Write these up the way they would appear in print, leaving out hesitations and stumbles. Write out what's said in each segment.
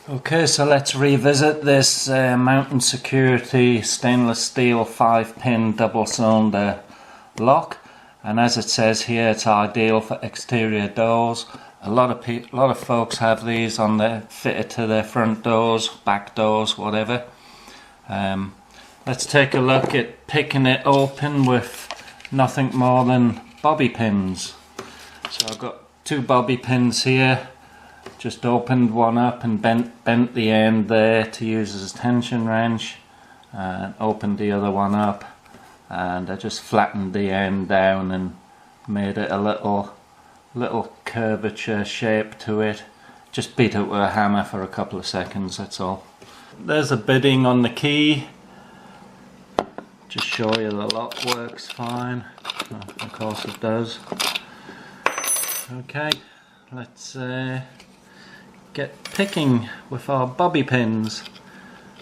Okay, so let's revisit this Mountain Security stainless steel 5-pin double cylinder lock, and as it says here, it's ideal for exterior doors. A lot of folks have these on their fitted to their front doors, back doors, whatever. Let's take a look at picking it open with nothing more than bobby pins. So I've got 2 bobby pins here. Just opened one up and bent the end there to use as a tension wrench, and opened the other one up, and I just flattened the end down and made it a little curvature shape to it. Just beat it with a hammer for a couple of seconds, that's all. There's a bidding on the key. Just show you the lock works fine. Of course it does. Okay, let's get picking with our bobby pins.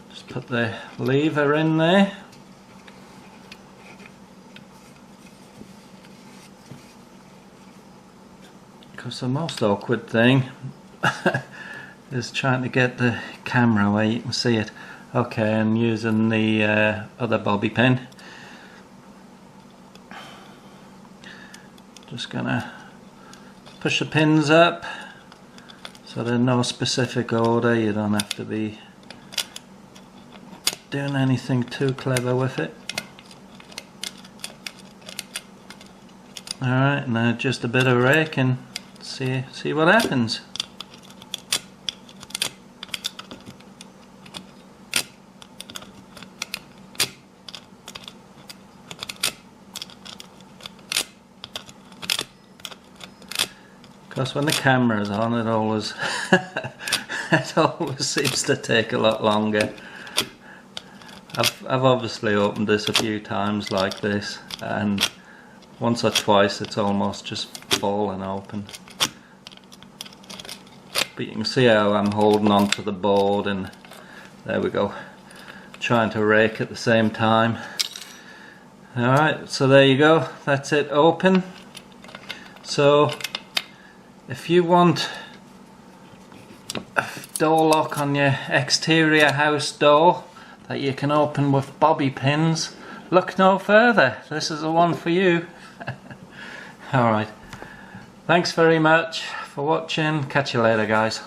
Just put the lever in there. Because the most awkward thing is trying to get the camera where you can see it. Okay, and using the other bobby pin. Just gonna push the pins up. So there's no specific order, you don't have to be doing anything too clever with it. Alright, now just a bit of raking, see what happens. Because when the camera's on, it always seems to take a lot longer. I've obviously opened this a few times like this, and once or twice it's almost just fallen open. But you can see how I'm holding onto the board, and there we go, trying to rake at the same time. Alright, so there you go, that's it open. So if you want a door lock on your exterior house door that you can open with bobby pins, look no further. This is the one for you. Alright, thanks very much for watching. Catch you later, guys.